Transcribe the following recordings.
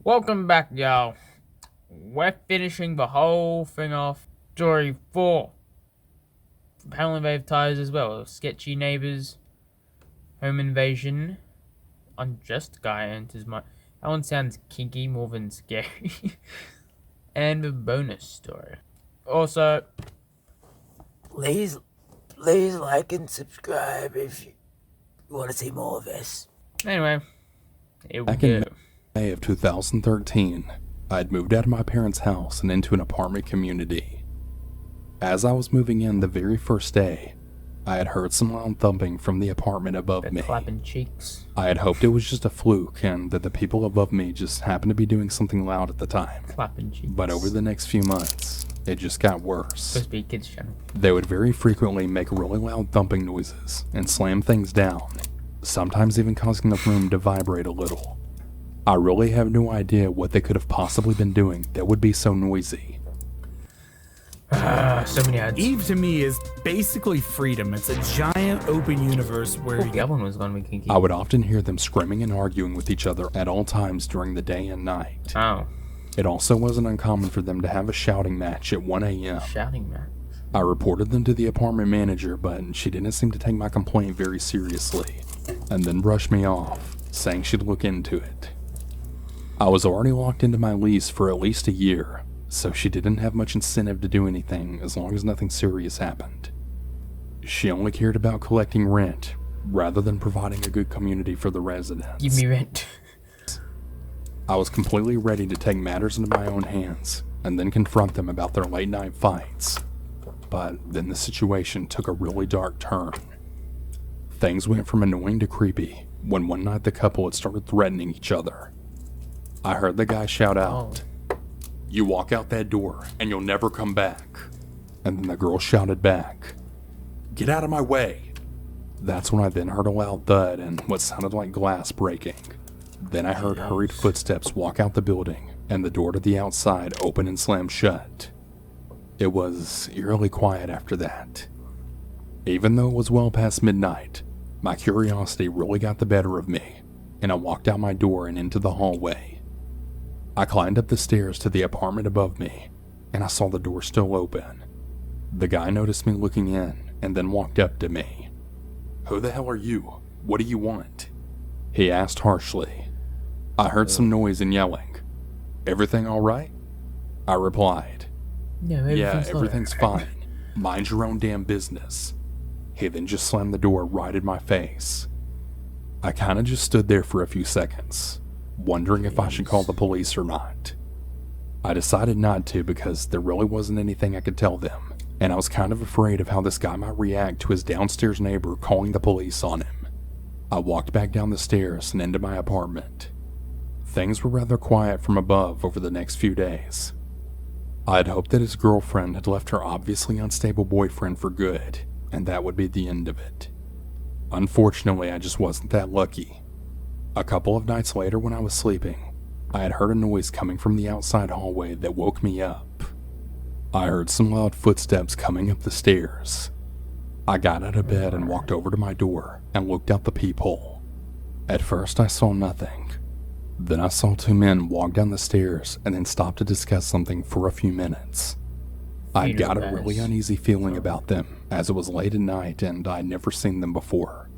Welcome back, y'all. We're finishing the whole thing off. Story 4. Panel invade ties as well. Sketchy neighbors. Home invasion. Unjust Guy enters my... That one sounds kinky more than scary. And the bonus story. Also, Please like and subscribe if you want to see more of this. anyway, here we Back go. in May of 2013, I had moved out of my parents' house and into an apartment community. As I was moving in the very first day, I had heard some loud thumping from the apartment above They're me. clapping cheeks. I had hoped it was just a fluke and that the people above me just happened to be doing something loud at the time. Clapping cheeks. But over the next few months, it just got worse. Supposed to be a kids channel. They would very frequently make really loud thumping noises and slam things down, sometimes even causing the room to vibrate a little. I really have no idea what they could have possibly been doing that would be so noisy. So many ads. Eve to me is basically freedom. It's a giant open universe where The other one was gonna be kinky. I would often hear them screaming and arguing with each other at all times during the day and night. Oh, It also wasn't uncommon for them to have a shouting match at 1 a.m. shouting match. I reported them to the apartment manager, but she didn't seem to take my complaint very seriously, and then brushed me off, saying she'd look into it. I was already locked into my lease for at least a year, so she didn't have much incentive to do anything as long as nothing serious happened. She only cared about collecting rent, rather than providing a good community for the residents. Give me rent. I was completely ready to take matters into my own hands, and then confront them about their late night fights. But then the situation took a really dark turn. Things went from annoying to creepy when one night the couple had started threatening each other. I heard the guy shout out, "You walk out that door and you'll never come back." And then the girl shouted back, "Get out of my way." That's when I then heard a loud thud and what sounded like glass breaking. Then I heard hurried footsteps walk out the building and the door to the outside open and slam shut. It was eerily quiet after that. Even though it was well past midnight, my curiosity really got the better of me, and I walked out my door and into the hallway. I climbed up the stairs to the apartment above me, and I saw the door still open. The guy noticed me looking in and then walked up to me. "Who the hell are you? What do you want?" he asked harshly. I heard some noise and yelling. "Everything all right?" I replied. "Yeah, everything's fine. Mind your own damn business." He then just slammed the door right in my face. I kinda just stood there for a few seconds, wondering if I should call the police or not. I decided not to because there really wasn't anything I could tell them, and I was kind of afraid of how this guy might react to his downstairs neighbor calling the police on him. I walked back down the stairs and into my apartment. Things were rather quiet from above over the next few days. I had hoped that his girlfriend had left her obviously unstable boyfriend for good, and that would be the end of it. Unfortunately, I just wasn't that lucky. A couple of nights later when I was sleeping, I had heard a noise coming from the outside hallway that woke me up. I heard some loud footsteps coming up the stairs. I got out of bed and walked over to my door and looked out the peephole. At first I saw nothing. Then I saw two men walk down the stairs and then stop to discuss something for a few minutes. I got a really uneasy feeling about them as it was late at night and I'd never seen them before.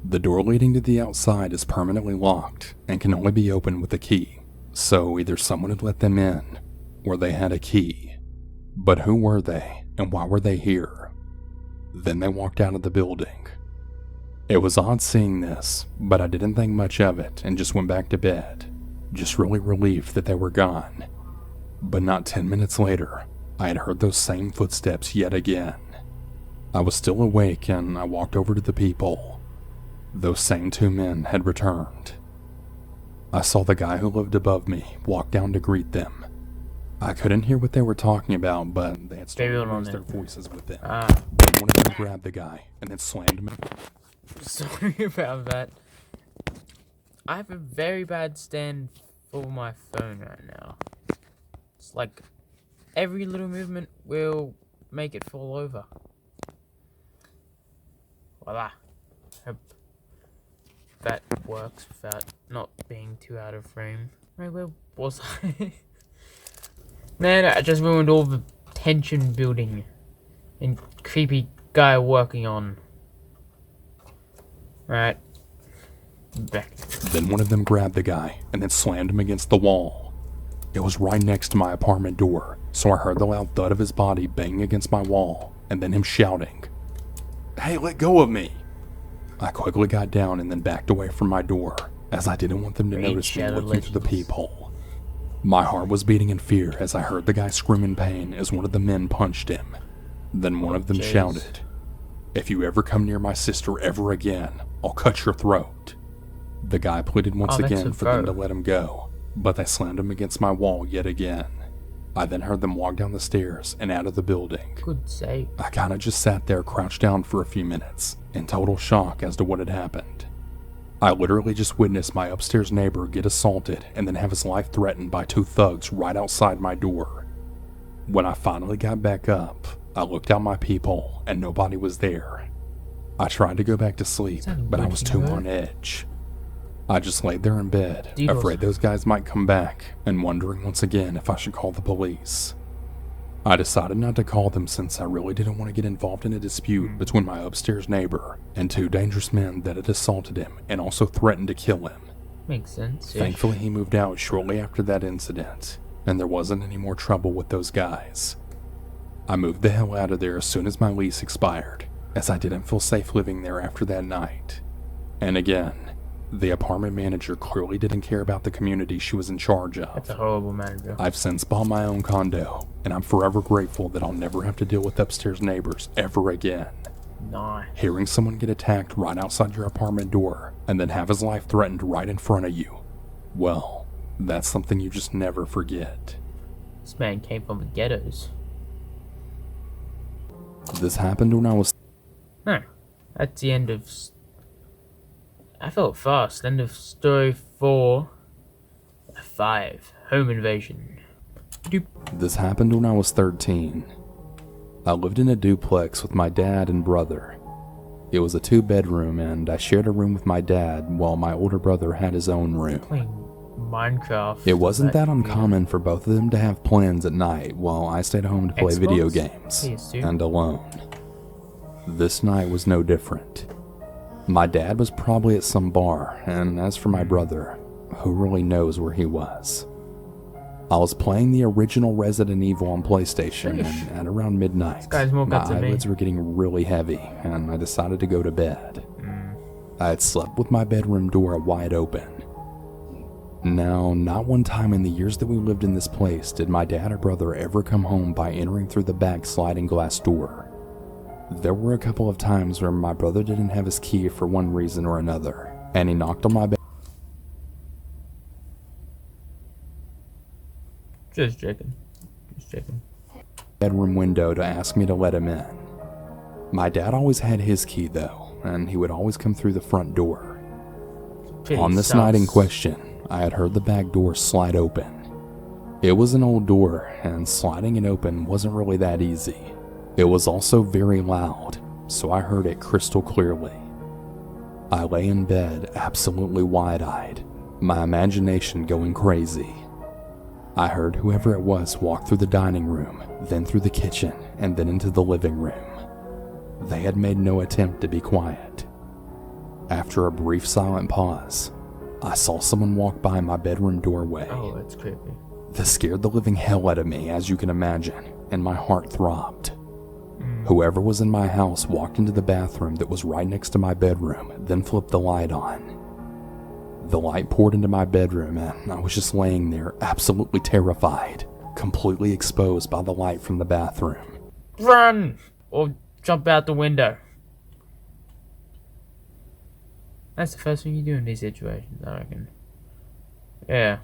The door leading to the outside is permanently locked and can only be opened with a key, so either someone had let them in or they had a key. But who were they and why were they here? Then they walked out of the building. It was odd seeing this, but I didn't think much of it and just went back to bed, just really relieved that they were gone. But not 10 minutes later, I had heard those same footsteps yet again. I was still awake and I walked over to the peephole. Those same two men had returned. I saw the guy who lived above me walk down to greet them. I couldn't hear what they were talking about, but they had started to raise their voices with them. Then one of them grabbed the guy and then slammed him. Sorry about that. I have a very bad stand for my phone right now. It's like every little movement will make it fall over. Voila. Hope that works without not being too out of frame. Wait, where was I? Man, I just ruined all the tension building and creepy guy working on. Right. Back. Then one of them grabbed the guy and then slammed him against the wall. It was right next to my apartment door, so I heard the loud thud of his body banging against my wall and then him shouting, "Hey, let go of me!" I quickly got down and then backed away from my door, as I didn't want them to notice me looking through the peephole. My heart was beating in fear as I heard the guy scream in pain as one of the men punched him. Then one of them shouted, "If you ever come near my sister ever again, I'll cut your throat." The guy pleaded once again for them to let him go, but they slammed him against my wall yet again. I then heard them walk down the stairs and out of the building. Good save. I kinda just sat there crouched down for a few minutes, in total shock as to what had happened. I literally just witnessed my upstairs neighbor get assaulted and then have his life threatened by two thugs right outside my door. When I finally got back up, I looked out my peephole and nobody was there. I tried to go back to sleep, but I was too on edge. I just laid there in bed, afraid those guys might come back, and wondering once again if I should call the police. I decided not to call them since I really didn't want to get involved in a dispute between my upstairs neighbor and two dangerous men that had assaulted him and also threatened to kill him. Makes sense. Thankfully, he moved out shortly after that incident, and there wasn't any more trouble with those guys. I moved the hell out of there as soon as my lease expired, as I didn't feel safe living there after that night. And again, the apartment manager clearly didn't care about the community she was in charge of. That's a horrible manager. I've since bought my own condo, and I'm forever grateful that I'll never have to deal with upstairs neighbors ever again. Nice. Hearing someone get attacked right outside your apartment door, and then have his life threatened right in front of you, well, that's something you just never forget. This man came from the ghettos. This happened when I was... Huh. That's the end of... I felt fast. End of story 4. 5. Home invasion. Doop. This happened when I was 13. I lived in a duplex with my dad and brother. It was a 2-bedroom, and I shared a room with my dad while my older brother had his own room. Playing Minecraft. It wasn't that uncommon for both of them to have plans at night while I stayed home to play video games, and alone. This night was no different. My dad was probably at some bar, and as for my brother, who really knows where he was? I was playing the original Resident Evil on PlayStation, and at around midnight, my eyelids were getting really heavy, and I decided to go to bed. I had slept with my bedroom door wide open. Now, not one time in the years that we lived in this place did my dad or brother ever come home by entering through the back sliding glass door. There were a couple of times where my brother didn't have his key for one reason or another, and he knocked on my bed. Just checking. Bedroom window to ask me to let him in. My dad always had his key though, and he would always come through the front door. On this night in question, I had heard the back door slide open. It was an old door, and sliding it open wasn't really that easy. It was also very loud, so I heard it crystal clearly. I lay in bed absolutely wide-eyed, my imagination going crazy. I heard whoever it was walk through the dining room, then through the kitchen, and then into the living room. They had made no attempt to be quiet. After a brief silent pause, I saw someone walk by my bedroom doorway. Oh, that's creepy. This scared the living hell out of me, as you can imagine, and my heart throbbed. Whoever was in my house walked into the bathroom that was right next to my bedroom, then flipped the light on. The light poured into my bedroom, and I was just laying there, absolutely terrified, completely exposed by the light from the bathroom. Run! Or jump out the window. That's the first thing you do in these situations, I reckon. Yeah.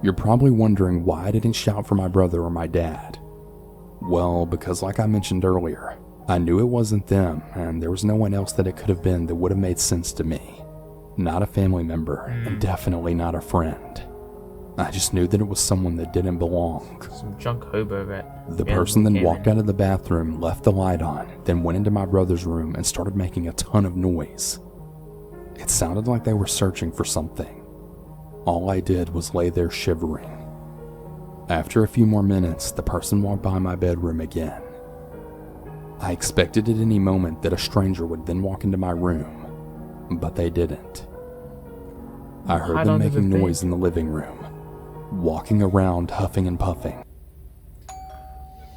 You're probably wondering why I didn't shout for my brother or my dad. Well, because like I mentioned earlier, I knew it wasn't them, and there was no one else that it could have been that would have made sense to me. Not a family member, and definitely not a friend. I just knew that it was someone that didn't belong. Some junk hobo rat. The person then walked out of the bathroom, left the light on, then went into my brother's room and started making a ton of noise. It sounded like they were searching for something. All I did was lay there shivering. After a few more minutes, the person walked by my bedroom again. I expected at any moment that a stranger would then walk into my room, but they didn't. I heard them making noise in the living room, walking around huffing and puffing.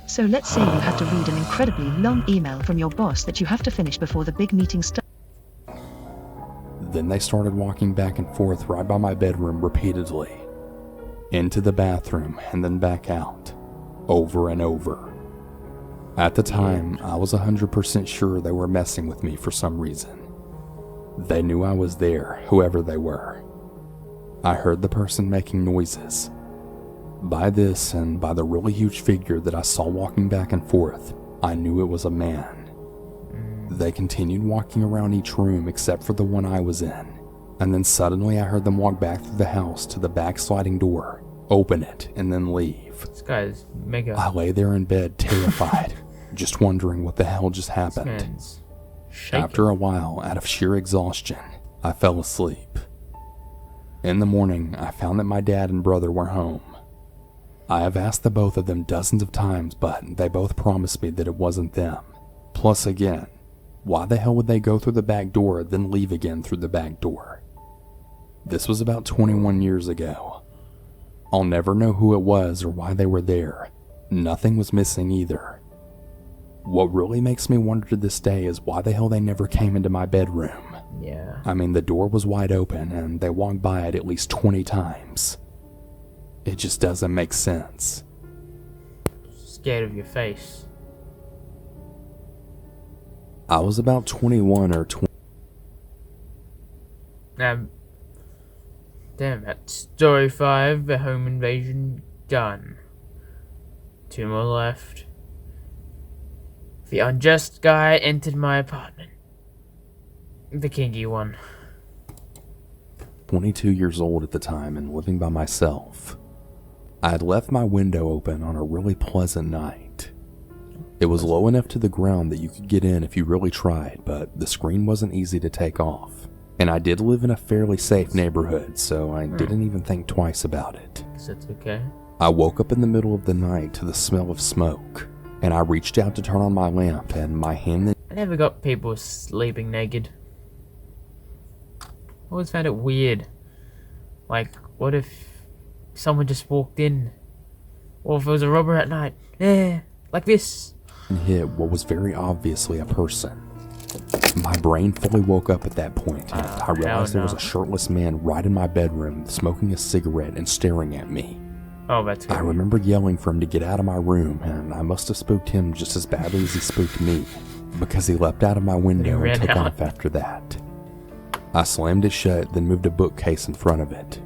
So let's say you have to read an incredibly long email from your boss that you have to finish before the big meeting starts. Then they started walking back and forth right by my bedroom repeatedly, into the bathroom and then back out, over and over. At the time, I was 100% sure they were messing with me for some reason. They knew I was there, whoever they were. I heard the person making noises. By this, and by the really huge figure that I saw walking back and forth, I knew it was a man. They continued walking around each room except for the one I was in, and then suddenly I heard them walk back through the house to the back sliding door, open it, and then leave. This guy's mega. I lay there in bed terrified, just wondering what the hell just happened. After a while, out of sheer exhaustion, I fell asleep. In the morning, I found that my dad and brother were home. I have asked the both of them dozens of times, but they both promised me that it wasn't them. Plus again, why the hell would they go through the back door, then leave again through the back door? This was about 21 years ago. I'll never know who it was or why they were there. Nothing was missing either. What really makes me wonder to this day is why the hell they never came into my bedroom. Yeah. I mean, the door was wide open and they walked by it at least 20 times. It just doesn't make sense. Scared of your face. I was about 21 or 20. Damn, that's story 5, the home invasion done. 2 more left. The unjust guy entered my apartment. The kinky one. 22 years old at the time and living by myself. I had left my window open on a really pleasant night. It was low enough to the ground that you could get in if you really tried, but the screen wasn't easy to take off. And I did live in a fairly safe neighborhood, so I didn't even think twice about it. Guess that's okay. I woke up in the middle of the night to the smell of smoke, and I reached out to turn on my lamp, and my hand then... I never got people sleeping naked. Always found it weird. Like, what if someone just walked in? Or if it was a robber at night? Like this. hit what was very obviously a person. My brain fully woke up at that point, and I realized there was a shirtless man right in my bedroom, smoking a cigarette and staring at me. Oh, that's good. I remember yelling for him to get out of my room, and I must have spooked him just as badly as he spooked me, because he leapt out of my window and took off after that. I slammed it shut, then moved a bookcase in front of it,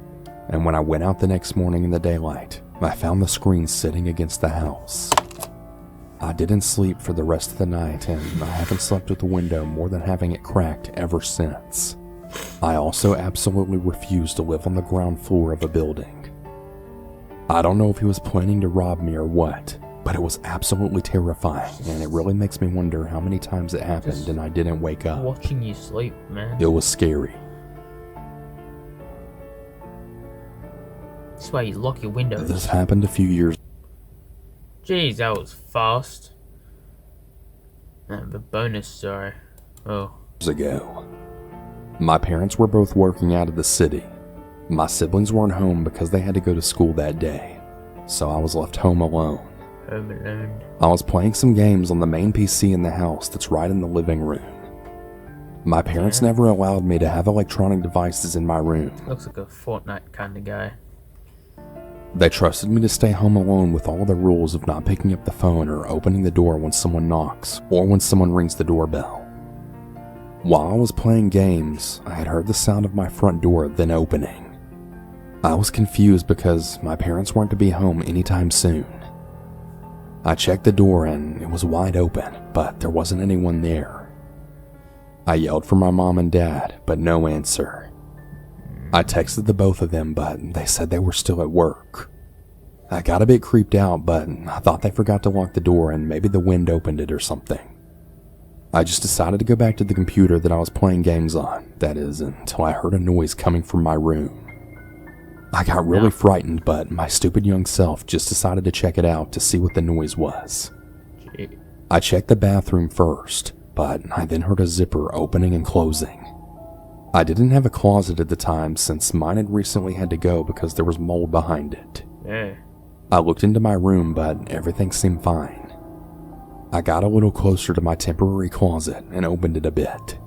and when I went out the next morning in the daylight, I found the screen sitting against the house. I didn't sleep for the rest of the night, and I haven't slept with the window more than having it cracked ever since. I also absolutely refused to live on the ground floor of a building. I don't know if he was planning to rob me or what, but it was absolutely terrifying, and it really makes me wonder how many times it happened and I didn't wake up. Watching you sleep, man. It was scary. That's why you lock your windows. This happened a few years. Jeez, that was fast. The bonus story. Oh. Ago. My parents were both working out of the city. My siblings weren't home because they had to go to school that day, so I was left home alone. Home alone. I was playing some games on the main PC in the house that's right in the living room. My parents never allowed me to have electronic devices in my room. Looks like a Fortnite kind of guy. They trusted me to stay home alone with all the rules of not picking up the phone or opening the door when someone knocks or when someone rings the doorbell. While I was playing games, I had heard the sound of my front door then opening. I was confused because my parents weren't to be home anytime soon. I checked the door and it was wide open, but there wasn't anyone there. I yelled for my mom and dad, but no answer. I texted the both of them, but they said they were still at work. I got a bit creeped out, but I thought they forgot to lock the door and maybe the wind opened it or something. I just decided to go back to the computer that I was playing games on, that is, until I heard a noise coming from my room. I got really frightened, but my stupid young self just decided to check it out to see what the noise was. Gee. I checked the bathroom first, but I then heard a zipper opening and closing. I didn't have a closet at the time since mine had recently had to go because there was mold behind it. Yeah. I looked into my room, but everything seemed fine. I got a little closer to my temporary closet and opened it a bit.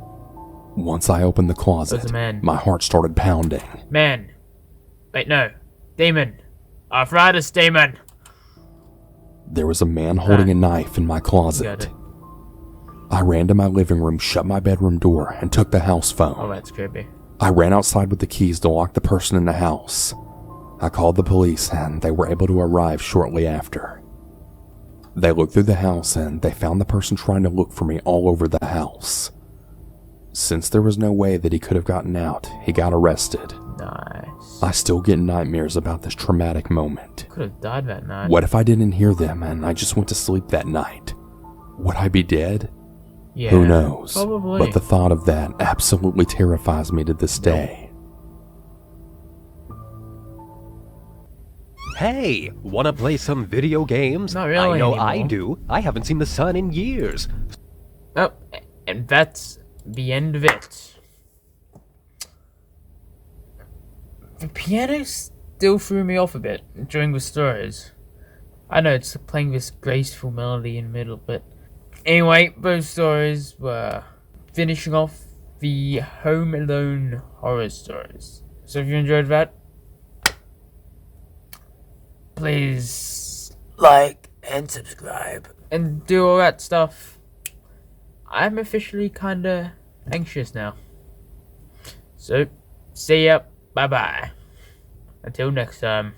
Once I opened the closet, There's a man. my heart started pounding. Man. Wait, no. Demon. Arthritis demon. There was a man holding a knife in my Got closet. it. I ran to my living room, shut my bedroom door, and took the house phone. Oh, that's creepy. I ran outside with the keys to lock the person in the house. I called the police, and they were able to arrive shortly after. They looked through the house, and they found the person trying to look for me all over the house. Since there was no way that he could have gotten out, he got arrested. Nice. I still get nightmares about this traumatic moment. Could have died that night. What if I didn't hear them and I just went to sleep that night? Would I be dead? Yeah. Who knows? Probably. But the thought of that absolutely terrifies me to this day. Hey, wanna play some video games? Not really I know I anymore. do. I haven't seen the sun in years. Oh, and that's the end of it. The piano still threw me off a bit during the stories. I know it's playing this graceful melody in the middle, but anyway, both stories were finishing off the Home Alone horror stories. So if you enjoyed that, please Like and subscribe. and do all that stuff. I'm officially kinda anxious now. So, see ya. Bye bye. Until next time.